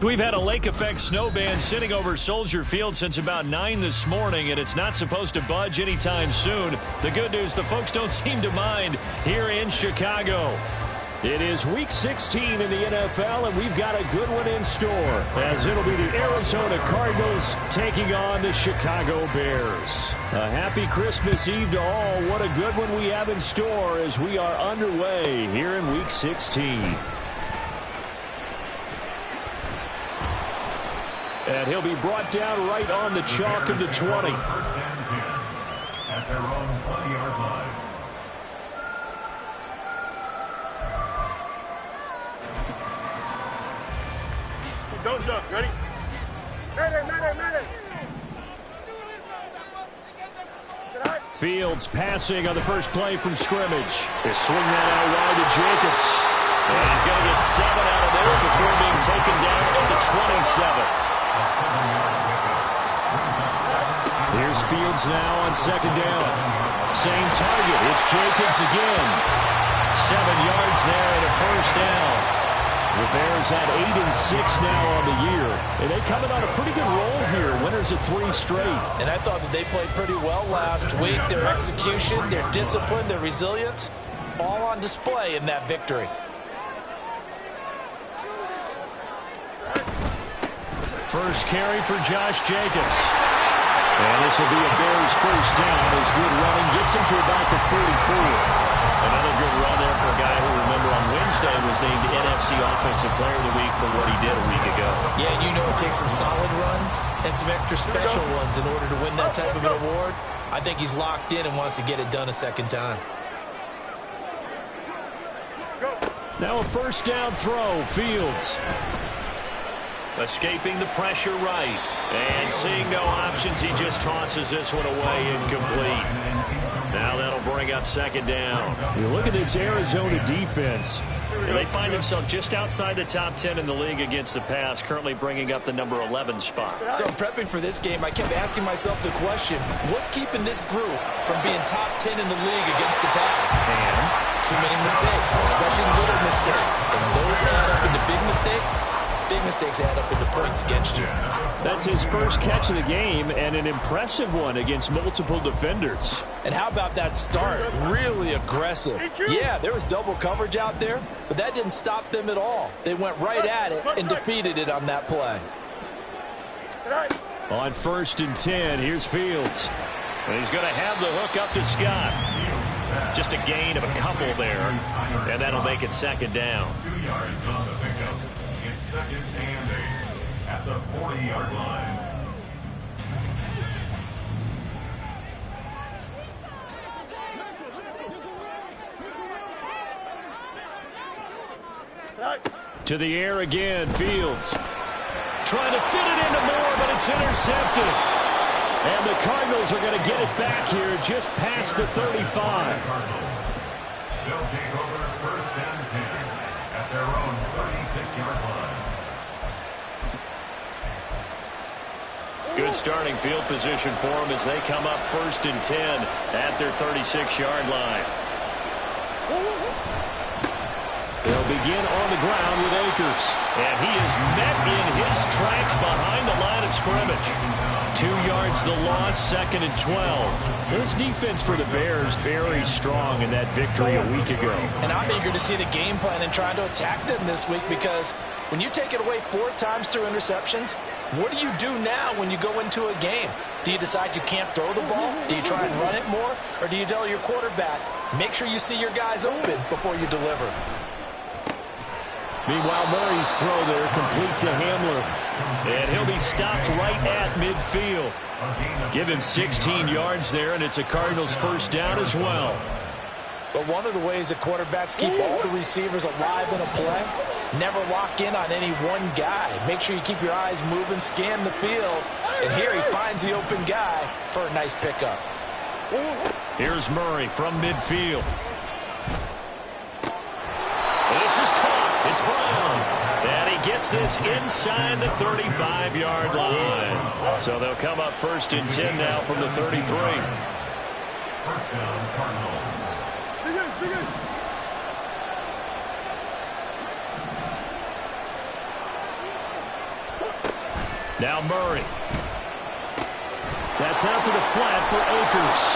We've had a lake effect snow band sitting over Soldier Field since about 9 this morning, and it's not supposed to budge anytime soon. The good news, the folks don't seem to mind here in Chicago. It is Week 16 in the NFL, and we've got a good one in store, as it'll be the Arizona Cardinals taking on the Chicago Bears. A happy Christmas Eve to all. What a good one we have in store as we are underway here in Week 16. And he'll be brought down right on the chalk of the 20. First and 10 at their own 20-yard line. Don't jump. Ready? Ready. Fields passing on the first play from scrimmage. They swing that out wide to Jacobs. And he's going to get 7 out of this before being taken down at the 27. Here's Fields now on second down. Same target. It's Jacobs again. 7 yards there and a first down. The Bears had 8 and 6 now on the year. And they coming on a pretty good roll here. Winners of 3 straight. And I thought that they played pretty well last week. Their execution, their discipline, their resilience, all on display in that victory. First carry for Josh Jacobs. And this will be a Bears first down as good running gets him to about the 44. Another good run there for a guy who, remember, on Wednesday was named NFC Offensive Player of the Week for what he did a week ago. Yeah, and you know it takes some solid runs and some extra special ones in order to win that type of an award. I think he's locked in and wants to get it done a second time. Now a first down throw. Fields. Escaping the pressure right. And seeing no options, he just tosses this one away incomplete. Now that'll bring up second down. You look at this Arizona defense. They find themselves just outside the top 10 in the league against the pass, currently bringing up the number 11 spot. So prepping for this game, I kept asking myself the question, what's keeping this group from being top 10 in the league against the pass? And too many mistakes, especially little mistakes. And those add up into big mistakes. Big mistakes add up into points against you. That's his first catch of the game and an impressive one against multiple defenders. And how about that start? Really aggressive. Yeah, there was double coverage out there, but that didn't stop them at all. They went right at it and defeated it on that play. On first and 10, here's Fields. And he's going to have the hook up to Scott. Just a gain of a couple there, and that'll make it second down. 2 yards on the pickup. It's second and 8 at the 40-yard line. To the air again, Fields. Trying to fit it into Moore, but it's intercepted. And the Cardinals are going to get it back here just past the 35. They'll take over first and 10 at their own 36-yard line. Good starting field position for them as they come up first and 10 at their 36-yard line. They'll begin on the ground with Akers. And he is met in his tracks behind the line of scrimmage. 2 yards the loss, second and 12. This defense for the Bears very strong in that victory a week ago. And I'm eager to see the game plan and trying to attack them this week because when you take it away 4 times through interceptions, what do you do now when you go into a game? Do you decide you can't throw the ball? Do you try and run it more? Or do you tell your quarterback, make sure you see your guys open before you deliver? Meanwhile, Murray's throw there complete to Hamler. And he'll be stopped right at midfield. Give him 16 yards there, and it's a Cardinals first down as well. But one of the ways that quarterbacks keep all the receivers alive in a play, never lock in on any one guy. Make sure you keep your eyes moving, scan the field. And here he finds the open guy for a nice pickup. Here's Murray from midfield. This is caught. It's Brown. And he gets this inside the 35-yard line. So they'll come up first and 10 now from the 33. First down, Cardinals. Now Murray. That's out to the flat for Akers.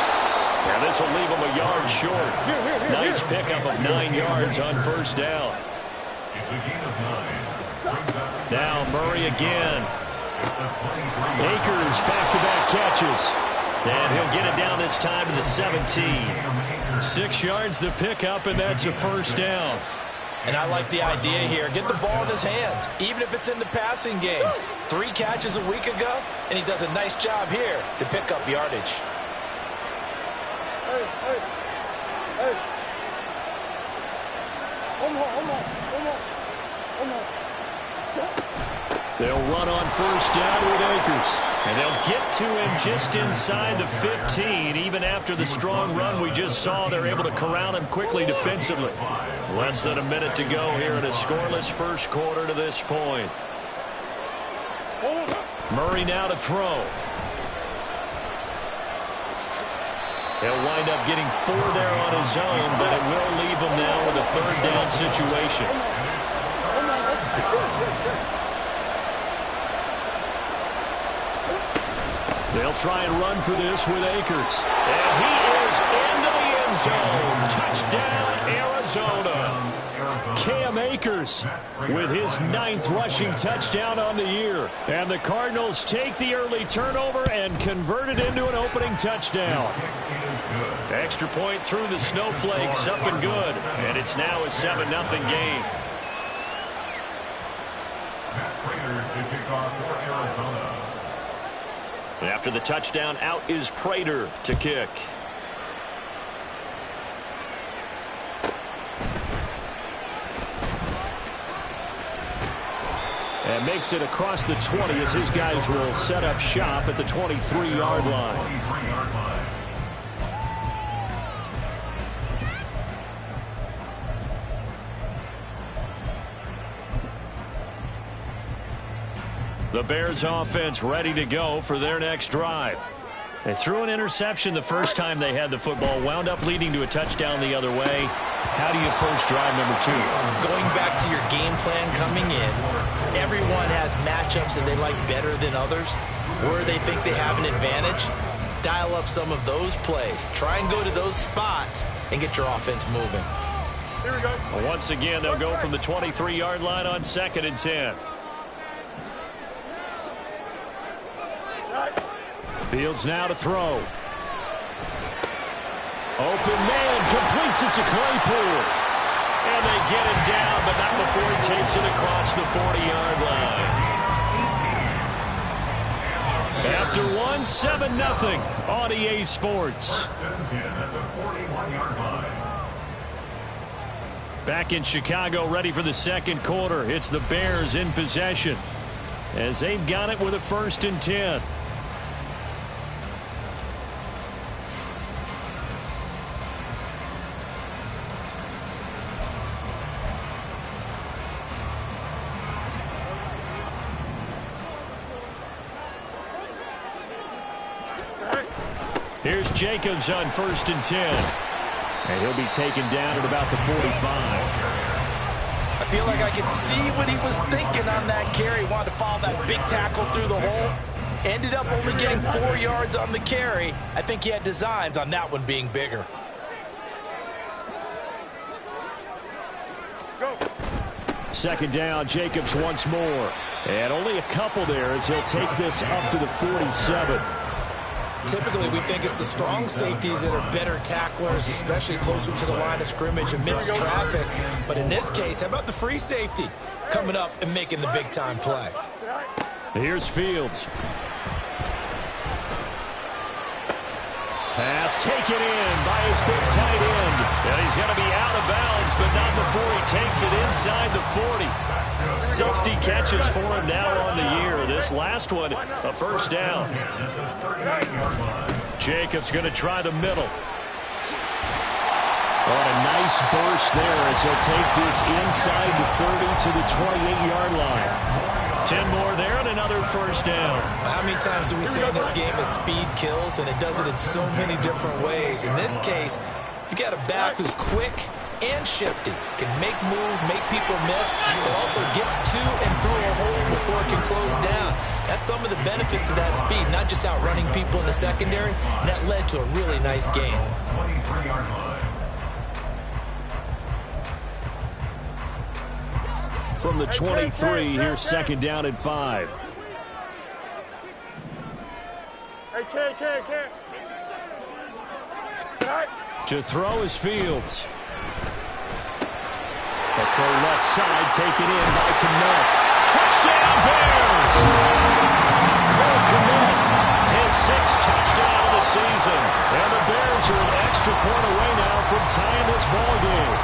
And this will leave him a yard short. Nice pickup of 9 yards on first down. It's a gain of 9. Now Murray again. Akers back-to-back catches. And he'll get it down this time to the 17. 6 yards the pickup, and that's a first down. And I like the idea here. Get the ball in his hands, even if it's in the passing game. 3 catches a week ago, and he does a nice job here to pick up yardage. Hey. One more. They'll run on first down with Akers. And they'll get to him just inside the 15. Even after the strong run we just saw, they're able to corral him quickly defensively. Less than a minute to go here in a scoreless first quarter to this point. Murray now to throw. He'll wind up getting 4 there on his own, but it will leave him now with a third down situation. They'll try and run for this with Akers. And he is into the end zone. Touchdown, Arizona. Cam Akers with his 9th rushing touchdown on the year. And the Cardinals take the early turnover and convert it into an opening touchdown. Extra point through the snowflakes, up and good. And it's now a 7-0 game. To kick off for Arizona. After the touchdown, out is Prater to kick. And makes it across the 20 as his guys will set up shop at the 23-yard line. The Bears offense ready to go for their next drive. They threw an interception the first time they had the football, wound up leading to a touchdown the other way. How do you approach drive number 2? Going back to your game plan coming in, everyone has matchups that they like better than others. Where they think they have an advantage, dial up some of those plays. Try and go to those spots and get your offense moving. Here we go. Once again, they'll go from the 23-yard line on 2nd and 10. Fields now to throw. Open man, completes it to Claypool. And they get him down, but not before he takes it across the 40-yard line. After 1, 7-0 on EA Sports. Back in Chicago, ready for the second quarter. It's the Bears in possession as they've got it with a 1st and 10. Here's Jacobs on 1st and 10. And he'll be taken down at about the 45. I feel like I could see what he was thinking on that carry. Wanted to follow that big tackle through the hole. Ended up only getting 4 yards on the carry. I think he had designs on that one being bigger. Go. 2nd down, Jacobs once more. And only a couple there as he'll take this up to the 47. Typically, we think it's the strong safeties that are better tacklers, especially closer to the line of scrimmage amidst traffic. But in this case, how about the free safety coming up and making the big-time play? Here's Fields. Pass taken in by his big tight end. And he's going to be out of bounds, but not before he takes it inside the 40. 60 catches for him now on the year. This last one, a 1st down. Jacobs going to try the middle. On a nice burst there as he'll take this inside the 30 to the 28-yard line. 10 more there and another 1st down. How many times do we say in this game that speed kills, and it does it in so many different ways? In this case, you got a back who's quick, and shifty. Can make moves, make people miss, but also gets to and through a hole before it can close down. That's some of the benefits of that speed, not just outrunning people in the secondary, and that led to a really nice game. 23-yard line. From the 23, here's second down and 5. Hey, can't. To throw is Fields. A throw left side, taken in by Kmet. Touchdown Bears! Cole Kmet, his 6th touchdown of the season. And the Bears are an extra point away now from tying this ball game.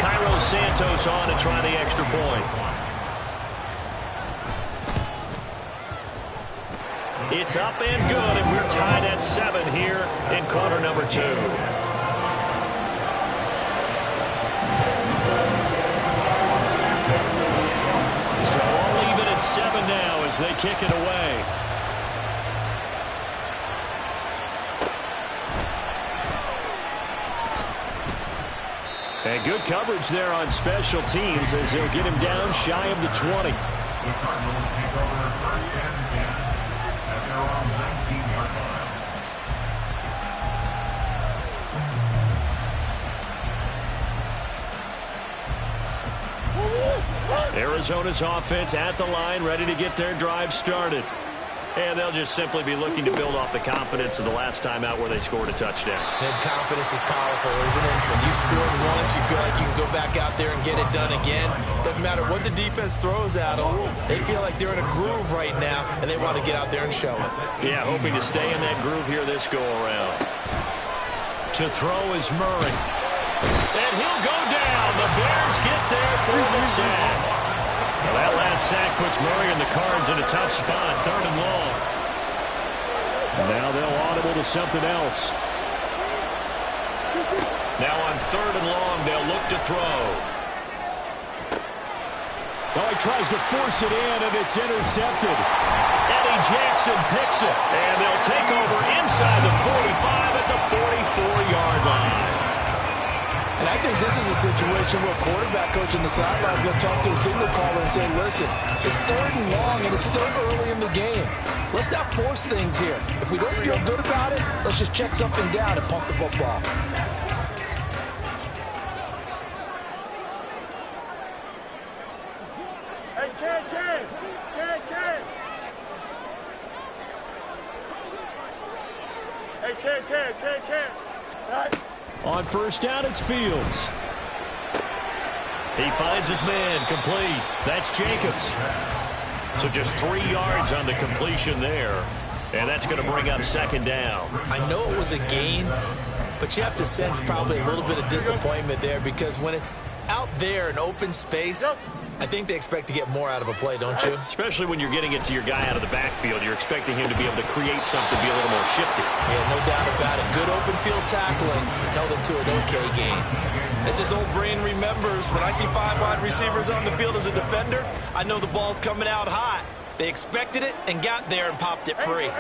Cairo Santos on to try the extra point. It's up and good, and we're tied at 7 here in quarter number 2. So all even at 7 now as they kick it away. And good coverage there on special teams as they'll get him down shy of the 20. The Cardinals take over first and 10 at their own 19-yard line. Arizona's offense at the line, ready to get their drive started. And they'll just simply be looking to build off the confidence of the last time out where they scored a touchdown. And confidence is powerful, isn't it? When you scored once, you feel like you can go back out there and get it done again. Doesn't matter what the defense throws at them. They feel like they're in a groove right now, and they want to get out there and show it. Yeah, hoping to stay in that groove here this go-around. To throw is Murray. And he'll go down. The Bears get there for the sack. Well, that last sack puts Murray and the Cards in a tough spot, 3rd and long. Now they'll audible to something else. Now on 3rd and long, they'll look to throw. Oh, he tries to force it in, and it's intercepted. Eddie Jackson picks it, and they'll take over inside the 45 at the 44-yard line. And I think this is a situation where a quarterback coach in the sideline is going to talk to a signal caller and say, listen, it's 3rd and long and it's still early in the game. Let's not force things here. If we don't feel good about it, let's just check something down and pump the football. Hey, can't. Hey, can't. Right. On 1st down, it's Fields. He finds his man, complete. That's Jacobs. So just 3 yards on the completion there. And that's going to bring up 2nd down. I know it was a gain, but you have to sense probably a little bit of disappointment there because when it's out there in open space, I think they expect to get more out of a play, don't you? Especially when you're getting it to your guy out of the backfield. You're expecting him to be able to create something, be a little more shifty. Yeah, no doubt about it. Good open field tackling held it to an okay gain. As this old brain remembers, when I see 5 wide receivers on the field as a defender, I know the ball's coming out hot. They expected it and got there and popped it free.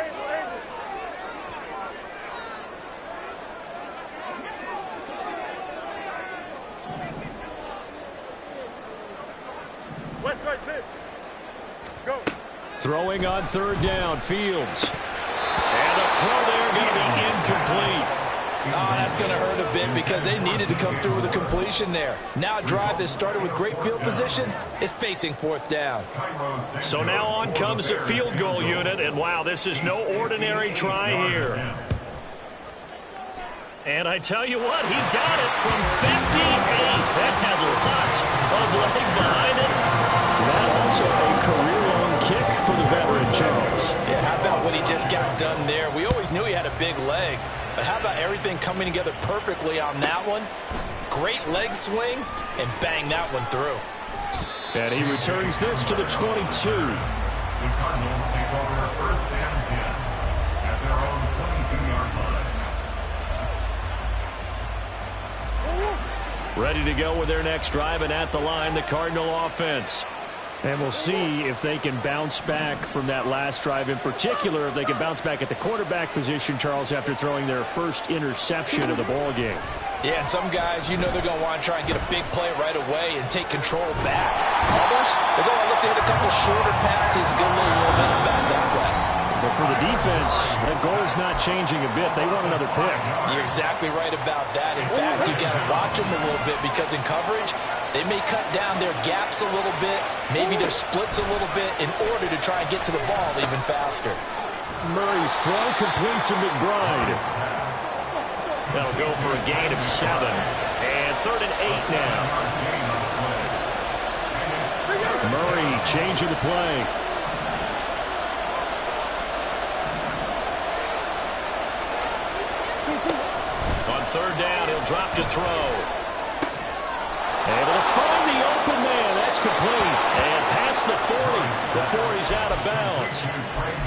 Go. Throwing on 3rd down, Fields. And the throw there going to be incomplete. Oh, that's going to hurt a bit because they needed to come through with a completion there. Now a drive that started with great field position is facing 4th down. So now on comes the field goal unit, and wow, this is no ordinary try here. And I tell you what, he got it from 58. That had lots of leg behind it. That also a career-long kick for the veteran, Charles. Yeah, how about what he just got done there? We always knew he had a big leg, but how about everything coming together perfectly on that one? Great leg swing, and bang that one through. And he returns this to the 22. The Cardinals take over first and 10 at their own 22-yard line. Ready to go with their next drive, and at the line, the Cardinal offense. And we'll see if they can bounce back from that last drive, in particular, if they can bounce back at the quarterback position, Charles, after throwing their first interception of the ball game. Yeah, and some guys, you know they're going to want to try and get a big play right away and take control back. Others, they're going to look to hit a couple shorter passes, get a little momentum back that way. But for the defense, that goal's not changing a bit. They want another pick. You're exactly right about that. In fact, you got to watch them a little bit because in coverage, they may cut down their gaps a little bit, maybe their splits a little bit in order to try and get to the ball even faster. Murray's throw complete to McBride. That'll go for a gain of 7. And 3rd and 8 now. Murray changing the play. On 3rd down, he'll drop to throw. Able to find the open man. That's complete. And past the 40 before he's out of bounds.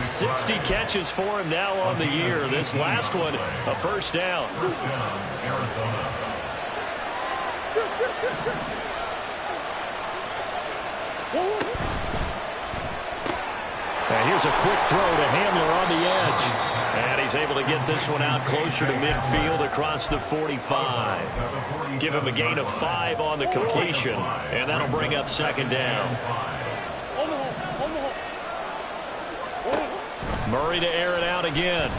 60 catches for him now on the year. This last one, a first down. And here's a quick throw to Hamler on the edge. And he's able to get this one out closer to midfield across the 45. Give him a gain of 5 on the completion, and that'll bring up 2nd down. Murray to air it out again.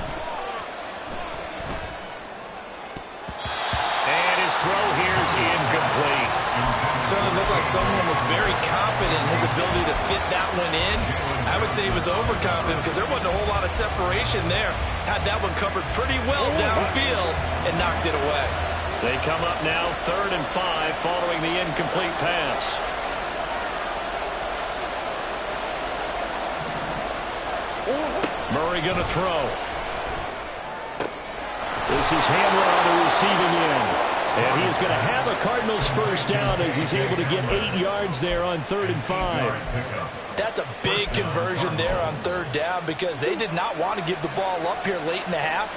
And his throw here is incomplete. Certainly looked like someone was very confident in his ability to fit that one in. I would say he was overconfident because there wasn't a whole lot of separation there. Had that one covered pretty well downfield and knocked it away. They come up now 3rd and 5 following the incomplete pass. Murray going to throw. This is Hamler on the receiving end. And he is going to have a Cardinals first down as he's able to get 8 yards there on 3rd and 5. That's a big conversion there on 3rd down because they did not want to give the ball up here late in the half.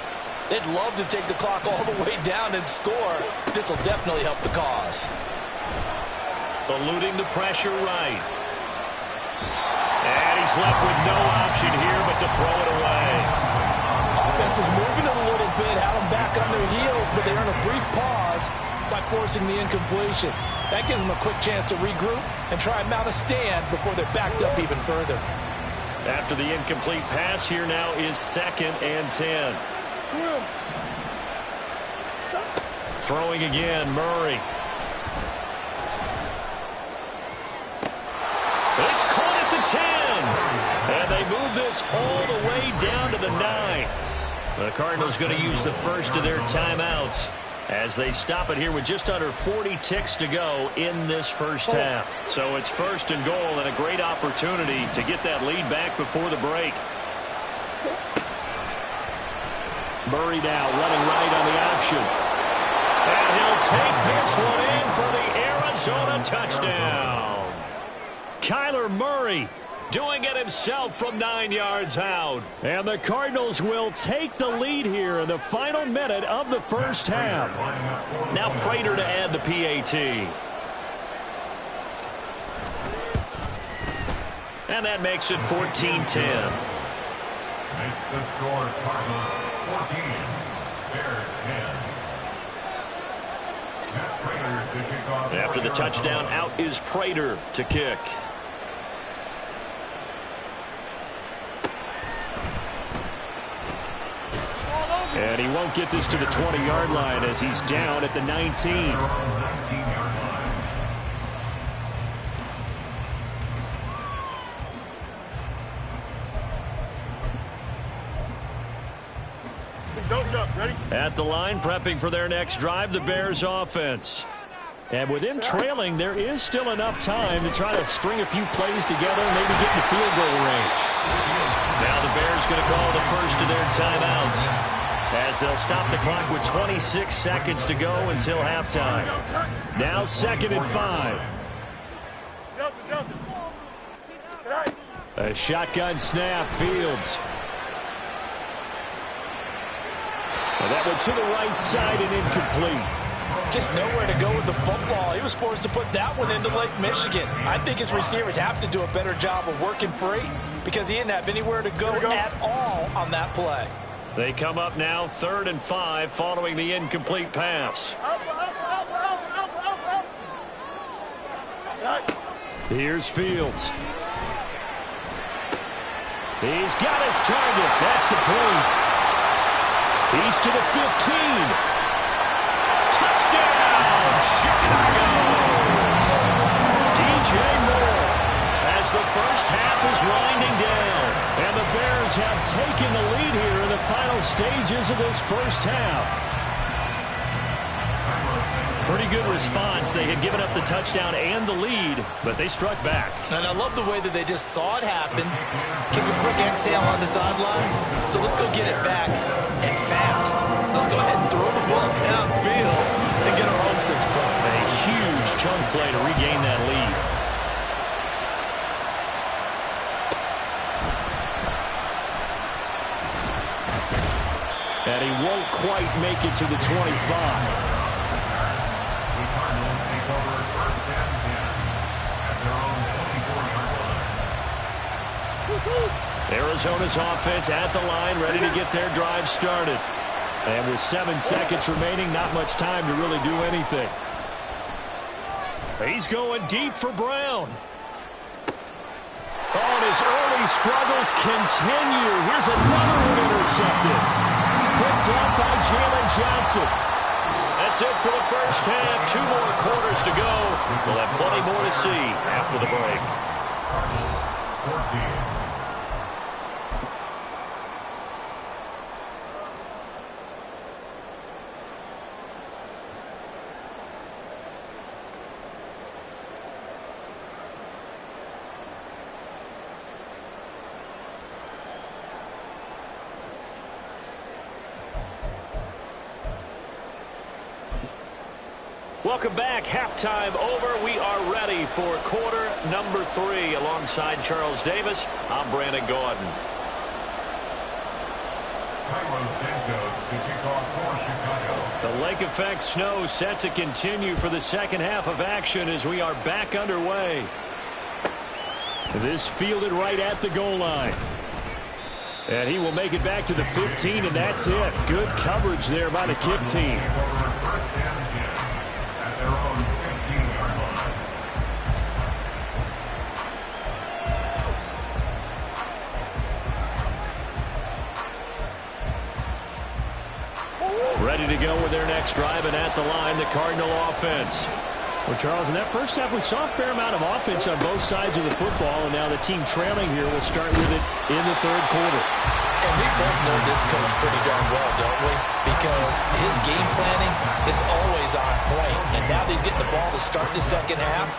They'd love to take the clock all the way down and score. This will definitely help the cause. Eluding the pressure right. And he's left with no option here but to throw it away. Offense was moving it a little bit, had them back on their heels, but they earned a brief pause by forcing the incompletion. That gives them a quick chance to regroup and try and mount a stand before they're backed up even further. After the incomplete pass, here now is 2nd and 10. Throwing again, Murray. It's caught at the 10. And they move this all the way down to the 9. The Cardinals going to use the first of their timeouts as they stop it here with just under 40 ticks to go in this first half. So it's 1st and goal and a great opportunity to get that lead back before the break. Murray now running right on the option. And he'll take this one in for the Arizona touchdown. Kyler Murray doing it himself from 9 yards out. And the Cardinals will take the lead here in the final minute of the first half. Now Prater to add the PAT. And that makes it 14-10. Makes the score Cardinals 14, Bears 10. Matt Prater to kick off. After the touchdown, out is Prater to kick. And he won't get this to the 20-yard line as he's down at the 19. Don't jump. Ready? At the line, prepping for their next drive, the Bears offense. And with them trailing, there is still enough time to try to string a few plays together and maybe get in the field goal range. Now the Bears going to call the first of their timeouts as they'll stop the clock with 26 seconds to go until halftime. Now 2nd and 5. A shotgun snap, Fields. And that one to the right side and incomplete. Just nowhere to go with the football. He was forced to put that one into Lake Michigan. I think his receivers have to do a better job of working free because he didn't have anywhere to go at all on that play. They come up now 3rd and 5 following the incomplete pass. Here's Fields. He's got his target. That's complete. He's to the 15. Touchdown, Chicago. DJ Moore as the first half is winding down. And the Bears have taken the lead here in the final stages of this first half. Pretty good response. They had given up the touchdown and the lead, but they struck back. And I love the way that they just saw it happen. Give a quick exhale on the sidelines. So let's go get it back and fast. Let's go ahead and throw the ball downfield and get our own 6 points. A huge chunk play to regain that lead. And he won't quite make it to the 25. Arizona's offense at the line, ready to get their drive started. And with 7 seconds remaining, not much time to really do anything. He's going deep for Brown. Oh, and his early struggles continue. Here's another one intercepted. Picked up by Jalen Johnson. That's it for the first half. 2 more quarters to go. We'll have plenty more to see after the break. Cardinals 14. Welcome back. Halftime over. We are ready for quarter number 3. Alongside Charles Davis, I'm Brandon Gordon. The lake effect snow set to continue for the second half of action as we are back underway. This fielded right at the goal line. And he will make it back to the 15, and that's it. Good coverage there by the kick team. Ready to go with their next drive, and at the line, the Cardinal offense. Well, Charles, in that first half, we saw a fair amount of offense on both sides of the football, and now the team trailing here will start with it in the third quarter. And we both know this coach pretty darn well, don't we? Because his game planning is always on point. And now that he's getting the ball to start the second half,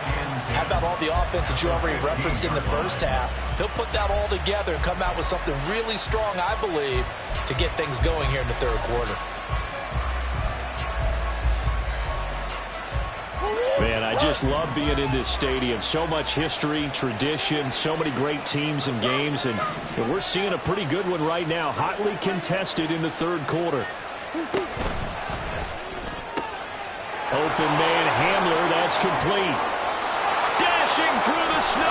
how about all the offense that you already referenced in the first half? He'll put that all together and come out with something really strong, I believe, to get things going here in the third quarter. Man, I just love being in this stadium. So much history, tradition, so many great teams and games, and we're seeing a pretty good one right now, hotly contested in the third quarter. Open man Hamler, that's complete. Dashing through the snow!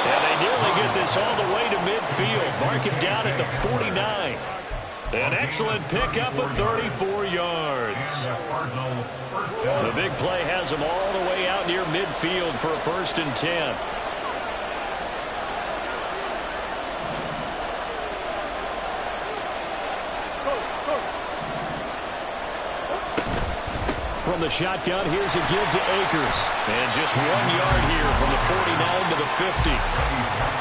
And they nearly get this all the way to midfield. Mark him down at the 49. An excellent pickup of 34 yards. The big play has them all the way out near midfield for a 1st and 10. From the shotgun, here's a give to Akers. And just 1 yard here from the 49 to the 50.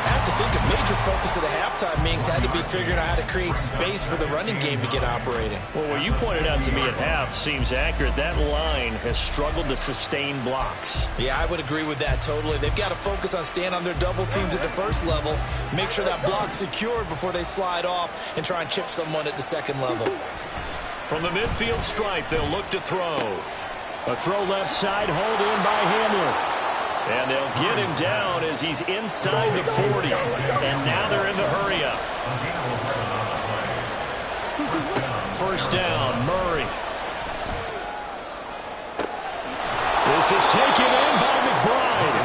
I have to think a major focus of the halftime, Minks, had to be figuring out how to create space for the running game to get operating. Well, what you pointed out to me at half seems accurate. That line has struggled to sustain blocks. Yeah, I would agree with that totally. They've got to focus on staying on their double teams at the first level, make sure that block's secured before they slide off and try and chip someone at the second level. From the midfield stripe, they'll look to throw. A throw left side, hold in by Hamler. And they'll get him down as he's inside the 40. And now they're in the hurry up. First down, Murray. This is taken in by McBride.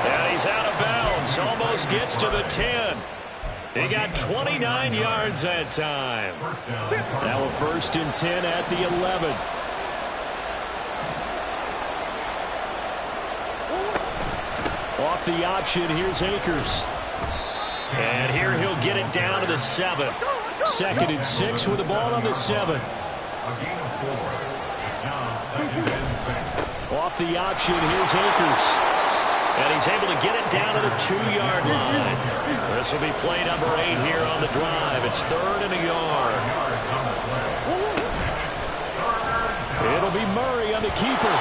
And he's out of bounds. Almost gets to the 10. He got 29 yards that time. Now a 1st and 10 at the 11. Off the option, here's Akers. And here he'll get it down to the 7. 2nd and 6 with the ball on the 7. A gain of 4. It's now 2nd and 6. Off the option, here's Akers. And he's able to get it down to the 2-yard line. This will be play number 8 here on the drive. It's 3rd and a yard. It'll be Murray on the keeper.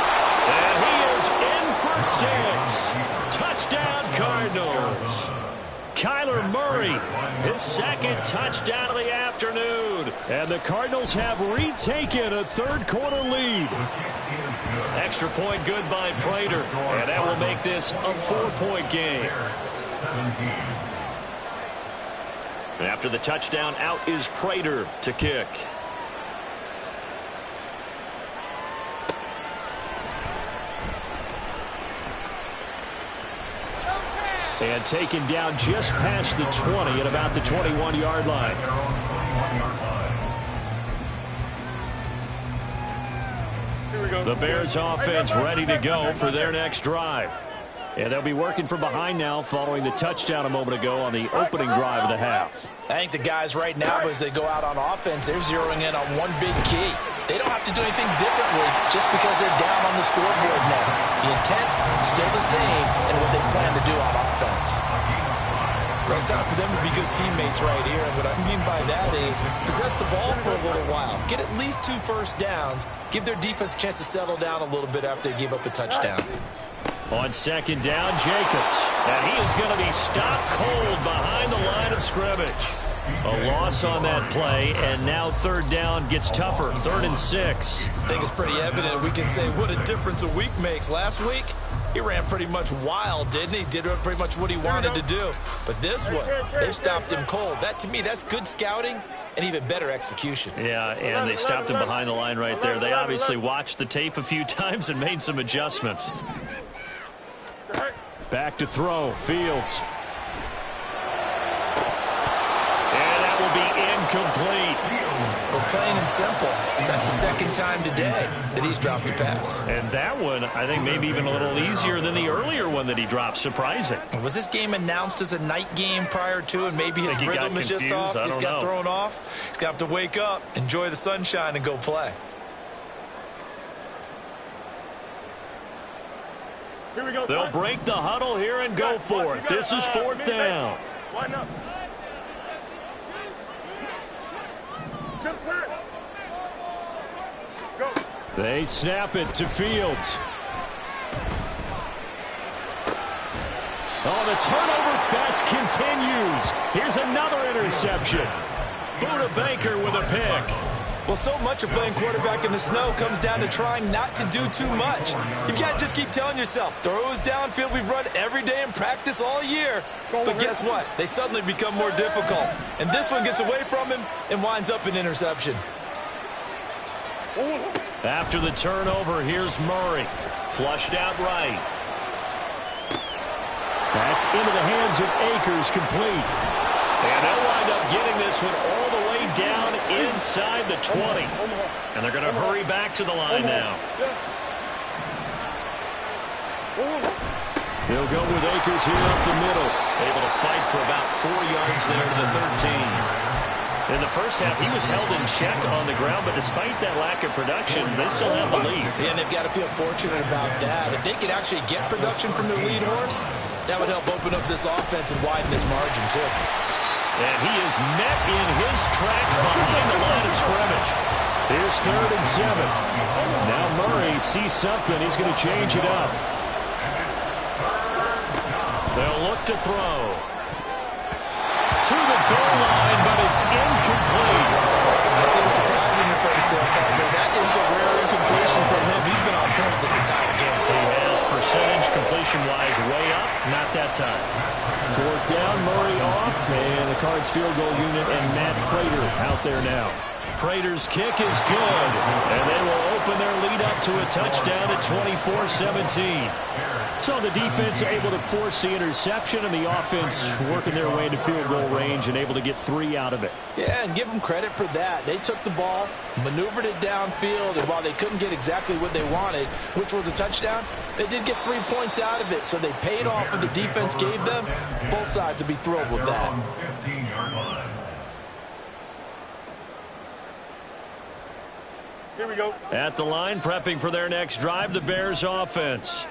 And he is in for 6. Touchdown, Cardinals. Kyler Murray, his 2nd touchdown of the afternoon. And the Cardinals have retaken a third-quarter lead. Extra point good by Prater. And that will make this a 4-point game. And after the touchdown, out is Prater to kick. And taken down just past the 20 at about the 21-yard line. The Bears offense ready to go for their next drive. And they'll be working from behind now following the touchdown a moment ago on the opening drive of the half. I think the guys right now, as they go out on offense, they're zeroing in on one big key. They don't have to do anything differently just because they're down on the scoreboard now. The intent still the same and what they plan to do on offense. Well, it's time for them to be good teammates right here. And what I mean by that is possess the ball for a little while. Get at least 2 first downs. Give their defense a chance to settle down a little bit after they give up a touchdown. On 2nd down, Jacobs. And he is going to be stopped cold behind the line of scrimmage. A loss on that play, and now 3rd down gets tougher. 3rd and 6. I think it's pretty evident. We can say what a difference a week makes. Last week, he ran pretty much wild, didn't he? Did pretty much what he wanted to do. But this one, they stopped him cold. That, to me, that's good scouting and even better execution. Yeah, and they stopped him behind the line right there. They obviously watched the tape a few times and made some adjustments. Back to throw, Fields. And that will be incomplete. Well, plain and simple, that's the 2nd time today that he's dropped a pass. And that one, I think, maybe even a little easier than the earlier one that he dropped. Surprising. Was this game announced as a night game prior to, and maybe his rhythm is just off? He's got thrown off. He's going to have to wake up, enjoy the sunshine, and go play. Here we go. They'll break the huddle here and go for it. This is 4th down. Line up. Chips back. Go. They snap it to Fields. Oh, the turnover fest continues. Here's another interception. Buda Baker with a pick. Well, so much of playing quarterback in the snow comes down to trying not to do too much. You've got to just keep telling yourself, throws downfield we've run every day in practice all year. But guess what? They suddenly become more difficult. And this one gets away from him and winds up an interception. After the turnover, here's Murray. Flushed out right. That's into the hands of Akers, complete. And they'll wind up getting this one all the way down inside the 20. And they're going to hurry back to the line now. They'll go with Akers here up the middle. Able to fight for about 4 yards there to the 13. In the first half, he was held in check on the ground, but despite that lack of production, they still have the lead. Yeah, and they've got to feel fortunate about that. If they could actually get production from their lead horse, that would help open up this offense and widen this margin, too. And he is met in his tracks behind the line of scrimmage. Here's 3rd and 7. Now Murray sees something. He's going to change it up. They'll look to throw. To the goal line, but it's incomplete. I see the surprise in your face there, partner. That is a rare incompletion from him. He's been on point this entire game. He has percentage completion-wise way up. Not that time. 4th down, Murray off, and the Cards field goal unit and Matt Prater out there now. Prater's kick is good, and they will open their lead up to a touchdown at 24-17. So the defense able to force the interception, and the offense working their way to field goal range and able to get 3 out of it. Yeah, and give them credit for that. They took the ball, maneuvered it downfield, and while they couldn't get exactly what they wanted, which was a touchdown, they did get 3 points out of it. So they paid off what the defense gave them. Both sides will be thrilled with that. 15-yard line. Here we go. At the line, prepping for their next drive, the Bears offense.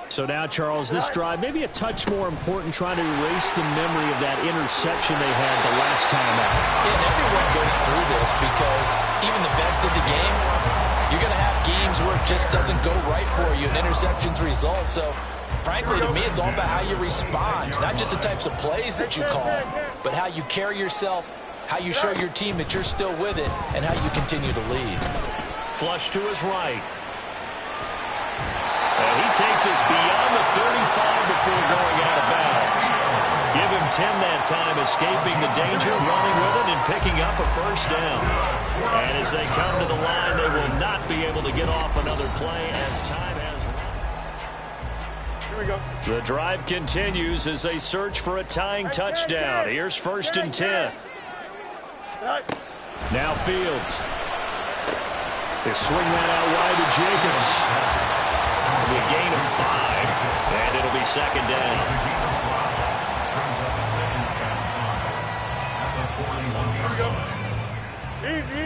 So now, Charles, this drive maybe a touch more important, trying to erase the memory of that interception they had the last time out. And everyone goes through this because even the best of the game, you're going to have games where it just doesn't go right for you, and interceptions result. So, frankly, to me, it's all about how you respond, not just the types of plays that you call, but how you carry yourself, how you show your team that you're still with it, and how you continue to lead. Flush to his right. And he takes us beyond the 35 before going out of bounds. Give him 10 that time, escaping the danger, running with it, and picking up a first down. And as they come to the line, they will not be able to get off another play as time has run. Here we go. The drive continues as they search for a tying touchdown. Here's 1st and 10. Now Fields. They swing that out wide to Jacobs. It'll be a gain of 5, and it'll be 2nd down. Easy.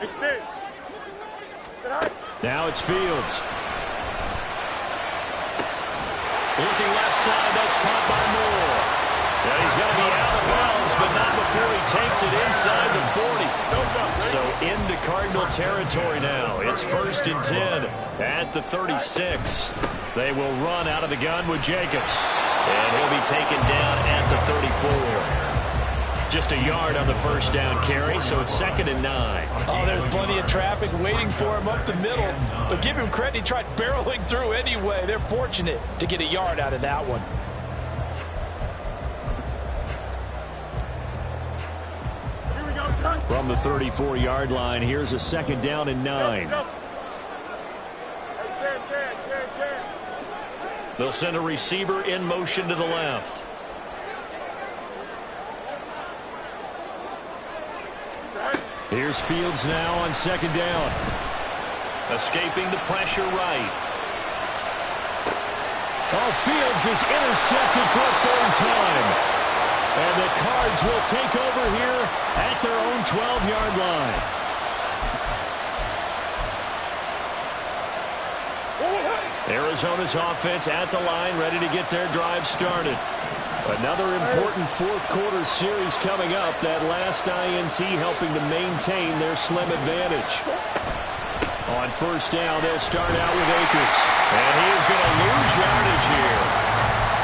Extend. Sit high. Now it's Fields. Looking left side, that's caught by Moore. Now he's going to be out of bounds, but not before he takes it inside the 40. So into Cardinal territory now. It's 1st and 10 at the 36. They will run out of the gun with Jacobs. And he'll be taken down at the 34. Just a yard on the first down carry, so it's 2nd and 9. Oh, there's plenty of traffic waiting for him up the middle. But give him credit, he tried barreling through anyway. They're fortunate to get a yard out of that one. From the 34-yard line, here's a 2nd down and 9. They'll send a receiver in motion to the left. Here's Fields now on 2nd down. Escaping the pressure right. Oh, Fields is intercepted for a 3rd time. And the Cards will take over here at their own 12-yard line. Arizona's offense at the line, ready to get their drive started. Another important 4th quarter series coming up. That last INT helping to maintain their slim advantage. On 1st down, they'll start out with Akers. And he is going to lose yardage here.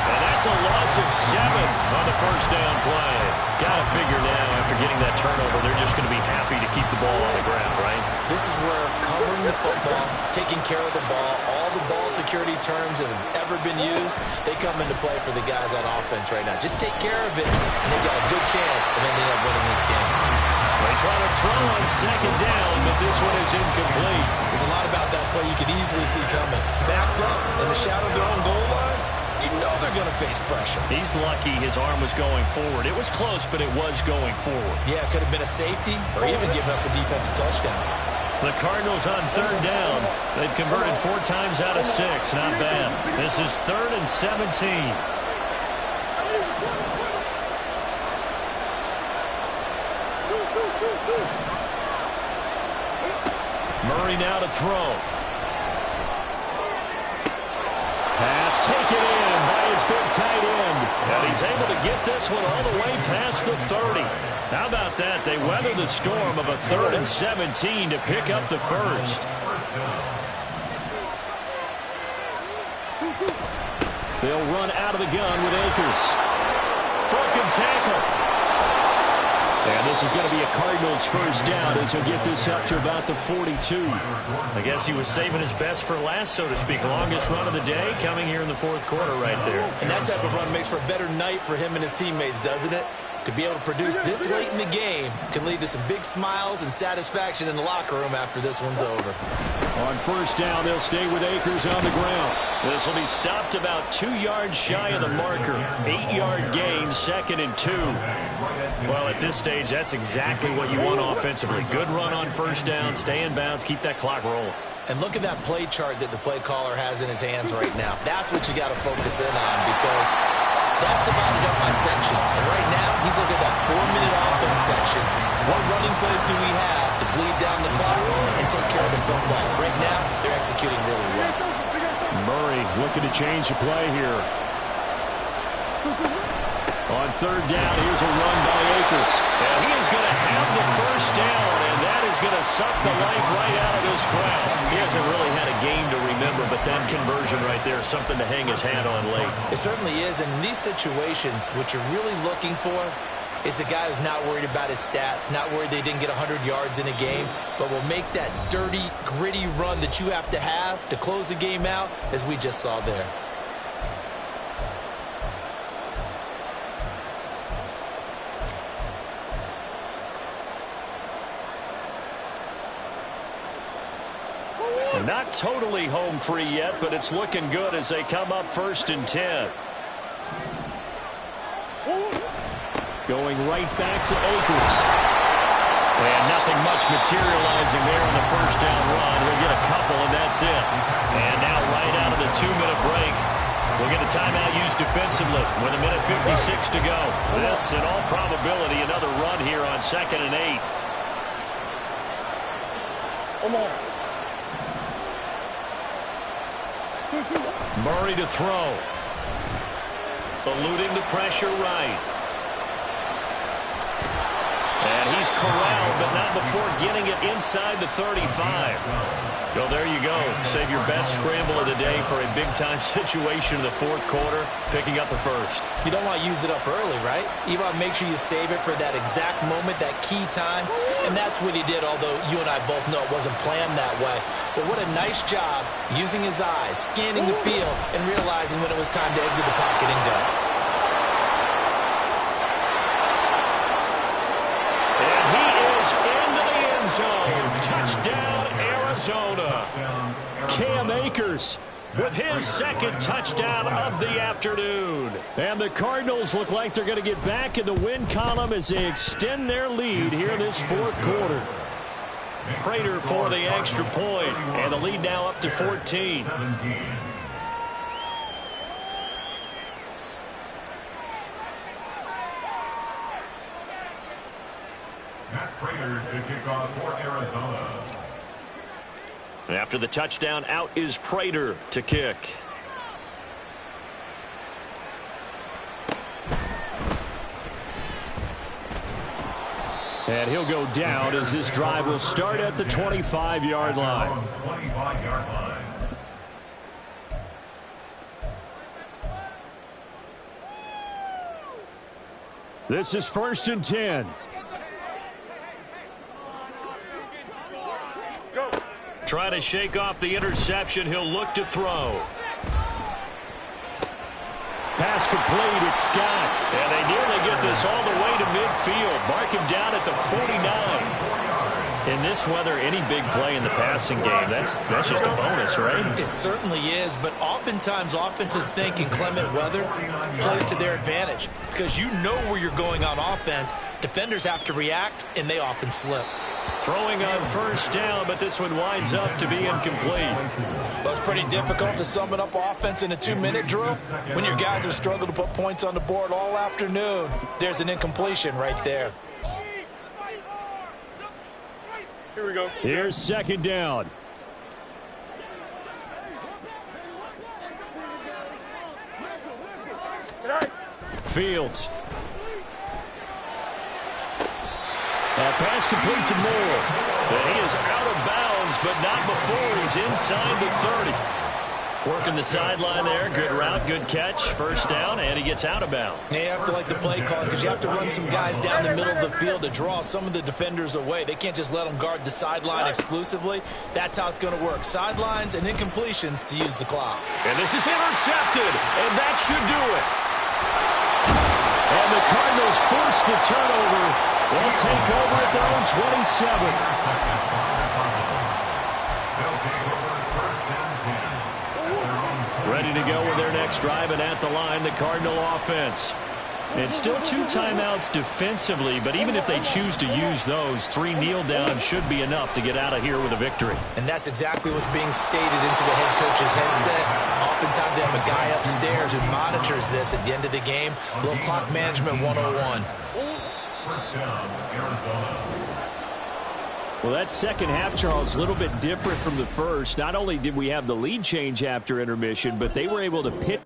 And that's a loss of 7 on the 1st down play. Got to figure now, after getting that turnover, they're just going to be happy to keep the ball on the ground, right? This is where covering the football, taking care of the ball, all the ball security terms that have ever been used, they come into play for the guys on offense right now. Just take care of it, and they've got a good chance of ending up winning this game. They try to throw on 2nd down, but this one is incomplete. There's a lot about that play you could easily see coming. Backed up in the shadow of their own goal line, you know they're going to face pressure. He's lucky his arm was going forward. It was close, but it was going forward. Yeah, it could have been a safety or even given up a defensive touchdown. The Cardinals on 3rd down. They've converted 4 times out of 6. Not bad. This is 3rd and 17. Murray now to throw. Pass taken in by his big tight end. And he's able to get this one all the way past the 30. How about that? They weather the storm of a 3rd and 17 to pick up the 1st. They'll run out of the gun with Akers. Broken tackle. And this is going to be a Cardinals 1st down as he'll get this up to about the 42. I guess he was saving his best for last, so to speak. Longest run of the day coming here in the 4th quarter right there. And that type of run makes for a better night for him and his teammates, doesn't it? To be able to produce this late in the game can lead to some big smiles and satisfaction in the locker room after this one's over. On first down, they'll stay with Akers on the ground. This will be stopped about 2 yards shy of the marker. 8-yard gain, 2nd and 2. Well, at this stage, that's exactly what you want offensively. Good run on first down, stay in bounds, keep that clock rolling. And look at that play chart that the play caller has in his hands right now. That's what you got to focus in on, because that's divided up by sections. And right now, he's looking at that 4-minute offense section. What running plays do we have to bleed down the clock and take care of the football? Right now, they're executing really well. Murray looking to change the play here. On third down, here's a run by Akers. And he is going to have the first down, and that is going to suck the life right out of this crowd. He hasn't really had a game to remember, but that conversion right there is something to hang his hat on late. It certainly is, and in these situations, what you're really looking for is the guy who's not worried about his stats, not worried they didn't get 100 yards in a game, but will make that dirty, gritty run that you have to close the game out, as we just saw there. Not totally home free yet, but it's looking good as they come up 1st and 10. Going right back to Akers. And nothing much materializing there on the first down run. He'll get a couple, and that's it. And now right out of the 2-minute break, we'll get a timeout used defensively with 1:56 to go. This, in all probability, another run here on 2nd and 8. Come on. Murray to throw. Eluding the pressure right. And he's corralled, but not before getting it inside the 35. So there you go. Save your best scramble of the day for a big-time situation in the 4th quarter, picking up the first. You don't want to use it up early, right? You want to make sure you save it for that exact moment, that key time. And that's what he did, although you and I both know it wasn't planned that way. But what a nice job using his eyes, scanning the field, and realizing when it was time to exit the pocket and go. And he is into the end zone. Touchdown, Arizona. Cam Akers with his 2nd touchdown of the afternoon. And the Cardinals look like they're going to get back in the win column as they extend their lead here this 4th quarter. Prater for the extra point, and the lead now up to 14. Matt Prater to kick off for Arizona. After the touchdown, out is Prater to kick. And he'll go down as this drive will start at the 25-yard line. 25-yard line. This is 1st and 10. Go. Trying to shake off the interception. He'll look to throw. Pass complete, it's Scott. And they nearly get this all the way to midfield. Mark him down at the 49. In this weather, any big play in the passing game, that's just a bonus, right? It certainly is, but oftentimes offenses think in clement weather plays to their advantage because you know where you're going on offense. Defenders have to react, and they often slip. Throwing on first down, but this one winds up to be incomplete. Well, it's pretty difficult to sum it up offense in a 2-minute drill when your guys have struggled to put points on the board all afternoon. There's an incompletion right there. Here we go. Here's 2nd down. Fields. That pass complete to Moore. And he is out of bounds, but not before he's inside the 30. Working the sideline there. Good route, good catch. First down, and he gets out of bounds. Now you have to like the play call because you have to run some guys down the middle of the field to draw some of the defenders away. They can't just let them guard the sideline exclusively. That's how it's going to work. Sidelines and incompletions to use the clock. And this is intercepted, and that should do it. And And the Cardinals force the turnover. They'll take over at their own 27. Ready to go with their next drive, and at the line, the Cardinal offense. It's still 2 timeouts defensively, but even if they choose to use those, 3 kneel downs should be enough to get out of here with a victory. And that's exactly what's being stated into the head coach's headset. Oftentimes they have a guy upstairs who monitors this at the end of the game. A little clock management 101. First down, Arizona. Well, that second half, Charles, a little bit different from the first. Not only did we have the lead change after intermission, but they were able to pit